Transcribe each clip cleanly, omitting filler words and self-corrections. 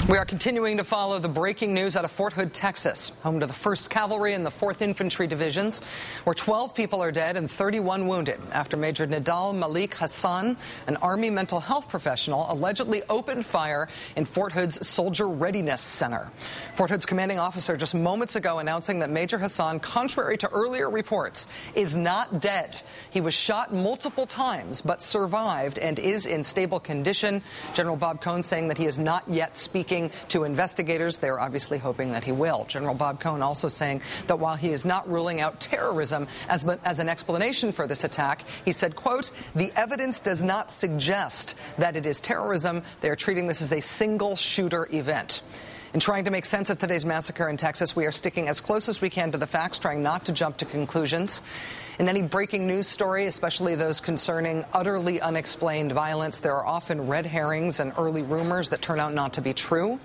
We are continuing to follow the breaking news out of Fort Hood, Texas, home to the 1st Cavalry and the 4th Infantry Divisions, where 12 people are dead and 31 wounded after Major Maddow-Military Hassan, an Army mental health professional, allegedly opened fire in Fort Hood's Soldier Readiness Center. Fort Hood's commanding officer just moments ago announcing that Major Hassan, contrary to earlier reports, is not dead. He was shot multiple times but survived and is in stable condition. General Bob Cohn saying that he is not yet speaking to investigators. They're obviously hoping that he will. General Bob Cohn also saying that while he is not ruling out terrorism as an explanation for this attack, he said, quote, "The evidence does not suggest that it is terrorism. They are treating this as a single shooter event." In trying to make sense of today's massacre in Texas, we are sticking as close as we can to the facts, trying not to jump to conclusions. In any breaking news story, especially those concerning utterly unexplained violence, there are often red herrings and early rumors that turn out not to be true.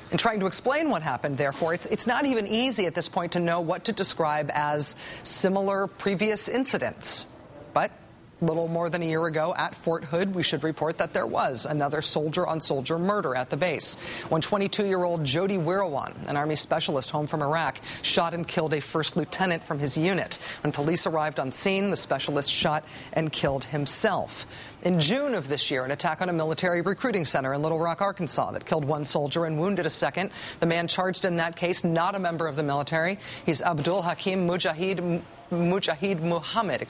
In trying to explain what happened, therefore, it's not even easy at this point to know what to describe as similar previous incidents. But little more than a year ago at Fort Hood, we should report that there was another soldier-on-soldier murder at the base when 22-year-old Jody Wirawan, an Army specialist home from Iraq, shot and killed a first lieutenant from his unit. When police arrived on scene, the specialist shot and killed himself. In June of this year, an attack on a military recruiting center in Little Rock, Arkansas, that killed one soldier and wounded a second. The man charged in that case, not a member of the military. He's Abdul Hakim Mujahid Muhammad,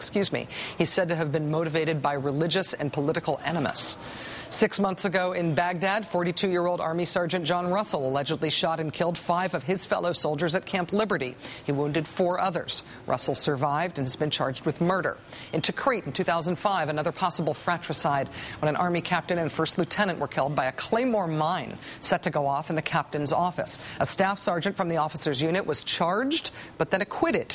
He's said to have been motivated by religious and political animus. 6 months ago in Baghdad, 42-year-old Army Sergeant John Russell allegedly shot and killed 5 of his fellow soldiers at Camp Liberty. He wounded 4 others. Russell survived and has been charged with murder. In Tikrit in 2005, another possible fratricide when an Army captain and first lieutenant were killed by a Claymore mine set to go off in the captain's office. A staff sergeant from the officer's unit was charged but then acquitted.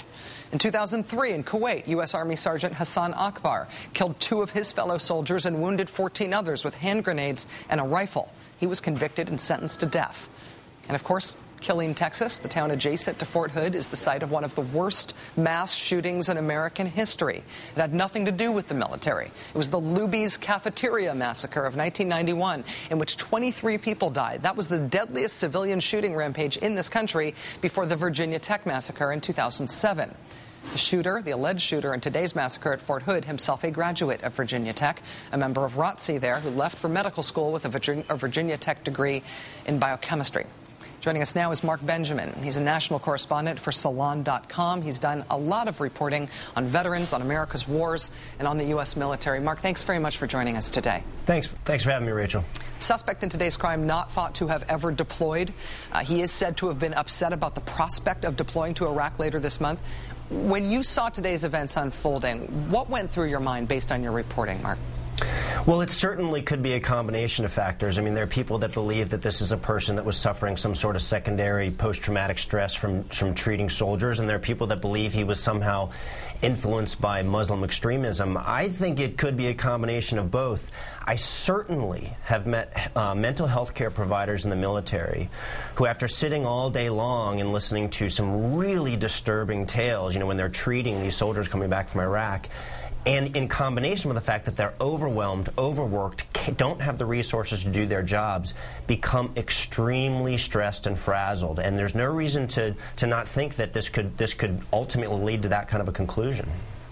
In 2003 in Kuwait, U.S. Army Sergeant Hassan Akbar killed 2 of his fellow soldiers and wounded 14 others with hand grenades and a rifle. He was convicted and sentenced to death. And of course, Killeen, Texas, the town adjacent to Fort Hood, is the site of one of the worst mass shootings in American history. It had nothing to do with the military. It was the Luby's Cafeteria Massacre of 1991, in which 23 people died. That was the deadliest civilian shooting rampage in this country before the Virginia Tech Massacre in 2007. The shooter, the alleged shooter in today's massacre at Fort Hood, himself a graduate of Virginia Tech, a member of ROTC there, who left for medical school with a Virginia Tech degree in biochemistry. Joining us now is Mark Benjamin. He's a national correspondent for Salon.com. He's done a lot of reporting on veterans, on America's wars, and on the U.S. military. Mark, thanks very much for joining us today. Thanks for having me, Rachel. Suspect in today's crime not thought to have ever deployed. He is said to have been upset about the prospect of deploying to Iraq later this month. When you saw today's events unfolding, what went through your mind based on your reporting, Mark? Well, it certainly could be a combination of factors. I mean, there are people that believe that this is a person that was suffering some sort of secondary post-traumatic stress from treating soldiers, and there are people that believe he was somehow influenced by Muslim extremism. I think it could be a combination of both. I certainly have met mental health care providers in the military who, after sitting all day long and listening to some really disturbing tales, when they're treating these soldiers coming back from Iraq, and in combination with the fact that they're overwhelmed, overworked, don't have the resources to do their jobs, become extremely stressed and frazzled. And there's no reason to not think that this could ultimately lead to that kind of a conclusion.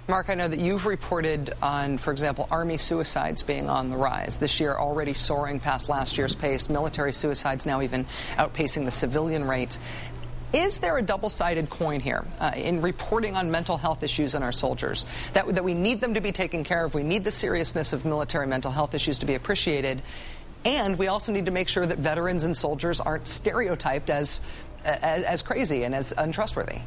Mark, I know that you've reported on, for example, Army suicides being on the rise. This year already soaring past last year's pace. Military suicides now even outpacing the civilian rate. Is there a double-sided coin here in reporting on mental health issues in our soldiers, that we need them to be taken care of, we need the seriousness of military mental health issues to be appreciated, and we also need to make sure that veterans and soldiers aren't stereotyped as crazy and as untrustworthy?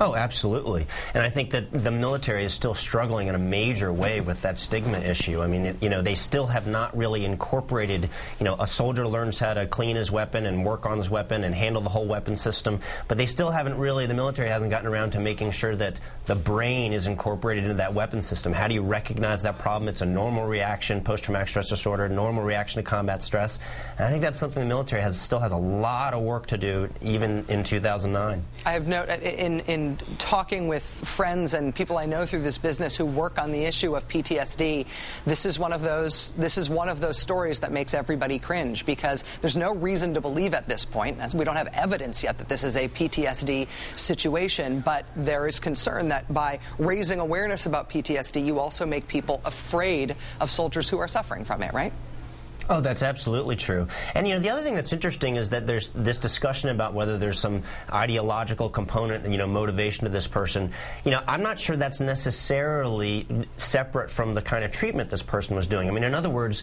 Oh, absolutely. And I think that the military is still struggling in a major way with that stigma issue. I mean, they still have not really incorporated, a soldier learns how to clean his weapon and work on his weapon and handle the whole weapon system, but they still haven't really, the military hasn't gotten around to making sure that the brain is incorporated into that weapon system. How do you recognize that problem? It's a normal reaction, post-traumatic stress disorder, normal reaction to combat stress. And I think that's something the military still has a lot of work to do, even in 2009. I have noted in and talking with friends and people I know through this business who work on the issue of PTSD, this is one of those stories that makes everybody cringe, because there's no reason to believe at this point, as we don't have evidence yet that this is a PTSD situation, but there is concern that by raising awareness about PTSD, you also make people afraid of soldiers who are suffering from it, right? Oh, that's absolutely true. And, the other thing that's interesting is that there's this discussion about whether there's some ideological component, motivation to this person. I'm not sure that's necessarily separate from the kind of treatment this person was doing. I mean, in other words,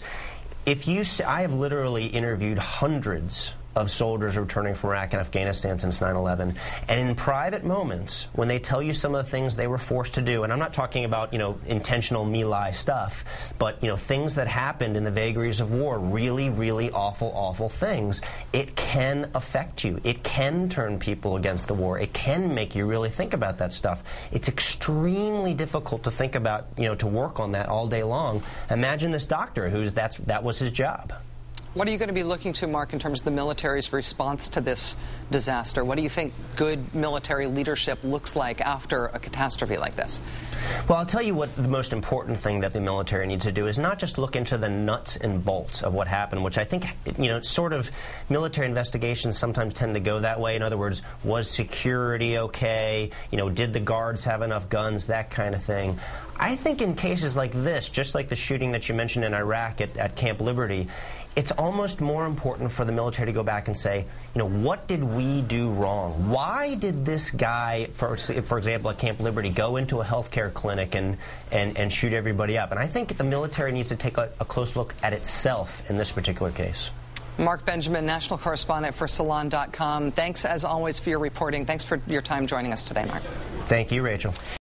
I have literally interviewed hundreds of soldiers returning from Iraq and Afghanistan since 9/11, and in private moments, when they tell you some of the things they were forced to do, and I'm not talking about, intentional me-lie stuff, but, things that happened in the vagaries of war, really, really awful, awful things, it can affect you. It can turn people against the war. It can make you really think about that stuff. It's extremely difficult to think about, to work on that all day long. Imagine this doctor that was his job. What are you going to be looking to, Mark, in terms of the military's response to this disaster? What do you think good military leadership looks like after a catastrophe like this? Well, I'll tell you what the most important thing that the military needs to do is not just look into the nuts and bolts of what happened, which I think, sort of military investigations sometimes tend to go that way. In other words, was security okay? Did the guards have enough guns? That kind of thing. I think in cases like this, just like the shooting that you mentioned in Iraq at Camp Liberty, it's almost more important for the military to go back and say, what did we do wrong? Why did this guy, for example, at Camp Liberty, go into a healthcare clinic and shoot everybody up? And I think the military needs to take a close look at itself in this particular case. Mark Benjamin, national correspondent for Salon.com. Thanks, as always, for your reporting. Thanks for your time joining us today, Mark. Thank you, Rachel.